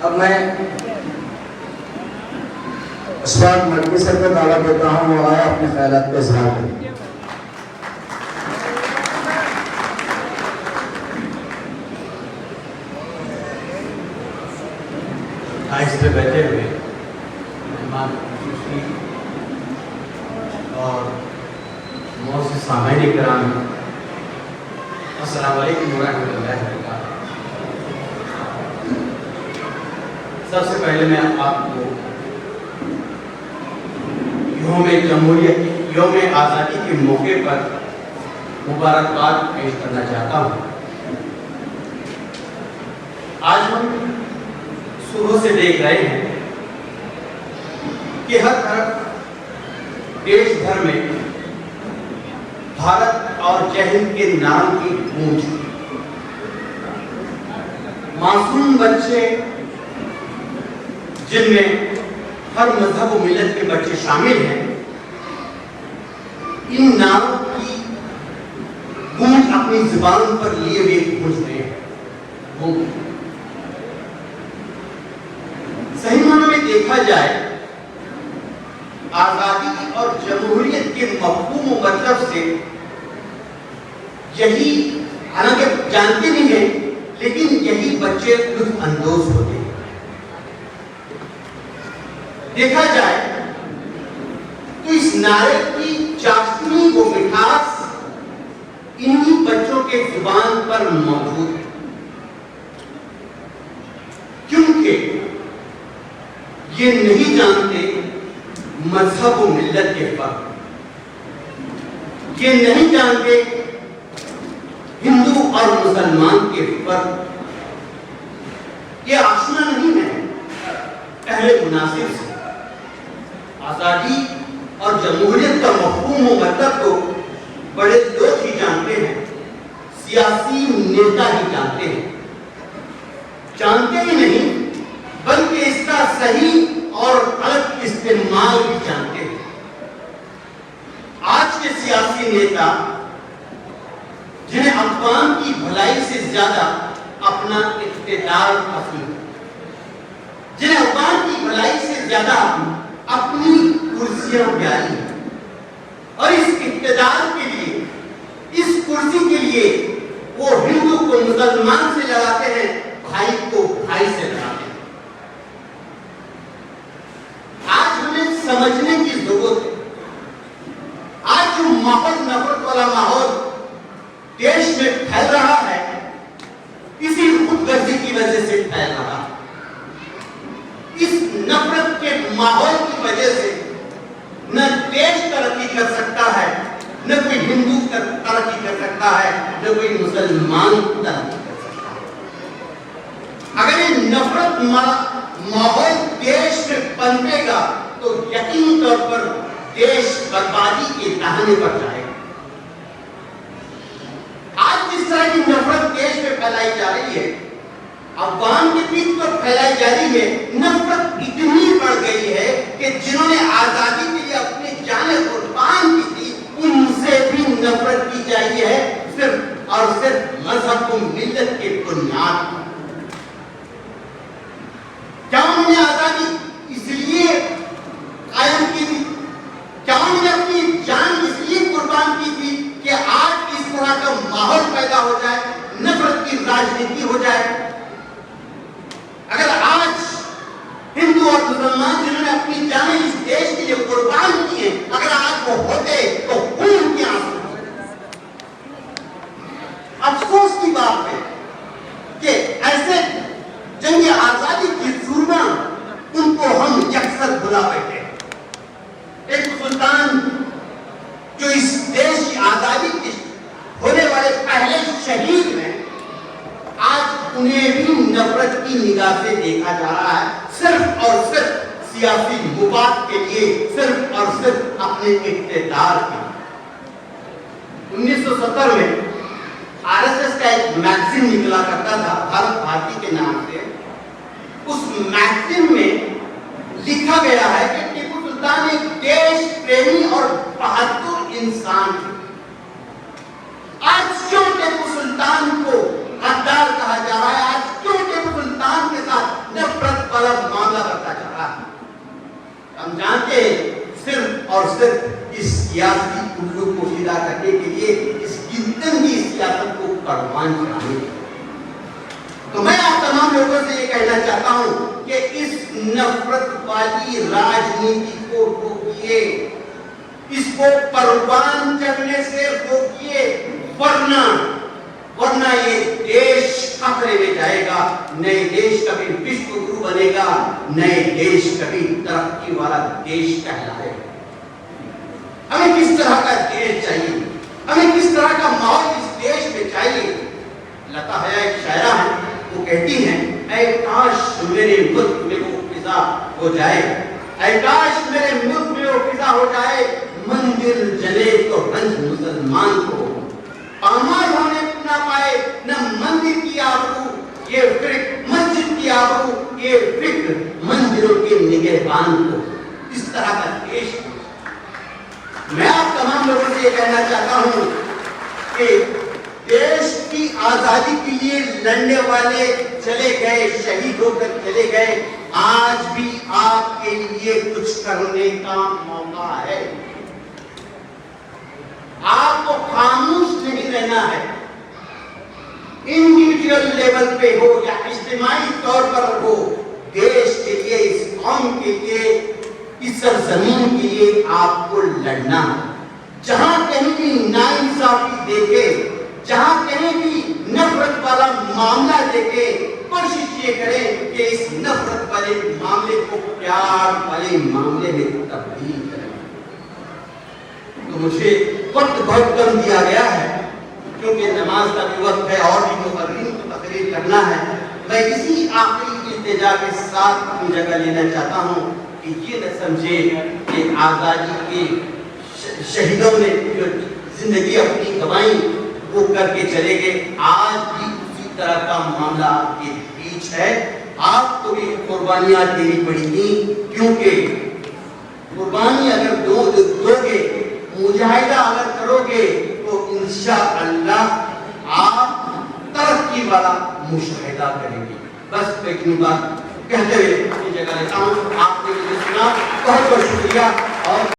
اب میں اسواق ملکی سر کو دعوت دیتا ہوں، وہ آیا اپنے خیالات کو اظہار کریں۔ آہستہ بیٹھے ہوئے مہمان خصوصی اور معزز سامعین کرام، السلام علیکم ورحمۃ اللہ وبرکاتہ۔ سب سے پہلے میں آپ کو یوم جمہوریت، یوم آزادی کے موقع پر مبارکباد پیش کرنا چاہتا ہوں۔ آج ہم صبح سے دیکھ رہے ہیں کہ ہر طرف دیش بھر میں بھارت اور جے ہند کے نام کی گونج، معصوم بچے جن میں ہر مذہب و ملت کے بچے شامل ہیں، ان ناموں کی گونج اپنی زبان پر لیے ہوئے گونج رہے ہیں۔ صحیح معنوں میں دیکھا جائے آزادی اور جمہوریت کے مفہوم و مطلب سے یہی، حالانکہ جانتے نہیں ہیں لیکن یہی بچے لطف اندوز ہوتے ہیں۔ دیکھا جائے تو اس نعرے کی چاشنی و مٹھاس انہی بچوں کے زبان پر موجود ہے، کیونکہ یہ نہیں جانتے مذہب و ملت کے فرق، یہ نہیں جانتے ہندو اور مسلمان کے فرق، یہ آشنا نہیں ہے اہل مناسب سے۔ آزادی اور جمہوریت کا مفہوم و مطلب تو بڑے لوگ ہی جانتے ہیں، سیاسی نیتا ہی جانتے ہیں، جانتے ہی نہیں بلکہ اس کا صحیح اور غلط استعمال بھی جانتے ہیں۔ آج کے سیاسی نیتا جنہیں اقوام کی بھلائی سے زیادہ اپنا اقتدار پسند ہے، جنہیں اقوام کی بھلائی سے زیادہ اپنی کرسیاں پیاری ہیں، اور اس اقتدار کے لیے، اس کرسی کے لیے وہ ہندو کو مسلمان سے لڑاتے ہیں، بھائی کو بھائی سے لڑاتے ہیں۔ آج ہمیں سمجھنے کی ضرورت ہے، آج جو ماحول، نفرت والا ماحول دیش میں پھیل رہا ہے، اسی خود غرضی کی وجہ سے پھیل رہا ہے۔ اس نفرت کے ماحول کی وجہ سے نہ دیش ترقی کر سکتا ہے، نہ کوئی ہندو ترقی کر سکتا ہے، نہ کوئی مسلمان ترقی کر سکتا ہے۔ اگر یہ نفرت ماحول دیش میں پنپے گا تو یقینی طور پر دیش بربادی کے دہانے پر جائے گا۔ آج جس طرح کی نفرت دیش میں پھیلائی جا رہی ہے، افغان کے بیچ تو پھیلائی جا رہی ہے، نفرت اتنی بڑھ گئی ہے کہ جنہوں نے آزادی کے لیے اپنی جانیں قربان کی تھی، ان سے بھی نفرت کی جا رہی ہے، صرف اور صرف مذہب و ملت کے بنیاد پر۔ کیا انہوں نے آزادی اس لیے قائم کی تھی؟ کیا انہوں نے اپنی جان اس لیے قربان کی تھی کہ آج اس طرح کا ماحول پیدا ہو جائے، نفرت کی راجنیتی ہو جائے؟ اگر آج ہندو اور مسلمان جنہوں نے اپنی جانیں اس دیش کے لیے قربان کی ہیں، اگر آج وہ ہوتے تو خون کے آنسو ہوتے۔ افسوس کی بات ہے کہ ایسے جنگ آزادی کی سورما ان کو ہم یکسر بھلا بیٹھے۔ ایک سلطان جو اس دیش کی آزادی کے ہونے والے پہلے شہید ہیں، آج انہیں بھی نفرت کی نگاہ سے دیکھا جا رہا ہے، صرف اور صرف سیاسی مفاد کے لیے، صرف اور صرف اپنے اقتدار کے لیے۔ 1970 میں RSS کا ایک میگزین نکلا کرتا تھا بھارت بھارتی کے نام سے۔ اس میگزین میں لکھا گیا ہے کہ ٹیپو سلطان ایک دیش پریمی اور بہادر انسان تھے۔ آج کیوں ٹیپو سلطان کو غدار کہا جا رہا ہے؟ آج کیوں ٹیپو سلطان کے ساتھ نفرت سیاسی الو کو سیدھا کرنے کے لیے اس گنتنگی سیاست کو قربان چڑھانے کے لیے۔ تو میں آپ تمام لوگوں سے یہ کہنا چاہتا ہوں کہ اس نفرت والی راجنیتی کو روکیے، اس کو پروان چڑھنے سے روکیے، ورنہ یہ دیش خطرے میں جائے گا۔ نئے دیش کبھی وشو گرو بنے گا، نئے دیش کبھی ترقی والا دیش کہلائے گا۔ ہمیں کس طرح کا دیش چاہیے، ہمیں کس طرح کا ماحول اس دیش میں چاہیے؟ لتا حیا ایک شاعرہ ہے، وہ کہتی ہیں اے کاش میرے ملک میں وہ فضا ہو جائے، اے کاش میرے ملک میں وہ فضا ہو جائے، مندر جلے تو رنج مسلمان کو پامال ہونے نہ پائے، نہ مندر کی آبرو یہ فکر مسجد کی آبرو یہ فکر مندروں کے نگہبان کو۔ اس طرح کا دیش میں آپ تمام لوگوں سے یہ کہنا چاہتا ہوں کہ دیش کی آزادی کے لیے لڑنے والے چلے گئے، شہید ہو کر چلے گئے، آج بھی آپ کے لیے کچھ کرنے کا موقع ہے۔ آپ کو خاموش نہیں رہنا ہے، انڈیویجول لیول پہ ہو یا اجتماعی طور پر ہو، دیش کے لیے، اس قوم کے لیے، اس سرزمین کے لیے آپ کو لڑنا ہے۔ جہاں کہیں بھی ناانصافی دیکھے، جہاں کہیں بھی نفرت والا معاملہ دیکھے، کوشش یہ کریں کہ اس نفرت والے معاملے کو پیار والے معاملے میں تبدیل کریں۔ تو مجھے وقت بہت کم دیا گیا ہے کیونکہ نماز کا بھی وقت ہے اور بھی مقررین کو تقریر کرنا ہے۔ میں اسی آخری التجا کے ساتھ اپنی جگہ لینا چاہتا ہوں کہ یہ نہ سمجھے کہ آزادی کے شہیدوں نے جو زندگی اپنی گنوائی وہ کر کے چلے گئے، آج بھی اسی طرح کا معاملہ آپ کے بیچ ہے۔ آپ کو بھی قربانیاں دینی پڑیں گی، کیونکہ قربانی اگر دو گے، مجاہدہ اگر کرو گے تو انشاءاللہ آپ ترقی والا مشاہدہ کریں گے۔ بس میں اتنی بات کہتے ہوئے اپنی جگہ لیتا ہوں۔ آپ نے مجھے سنا، بہت بہت شکریہ۔ اور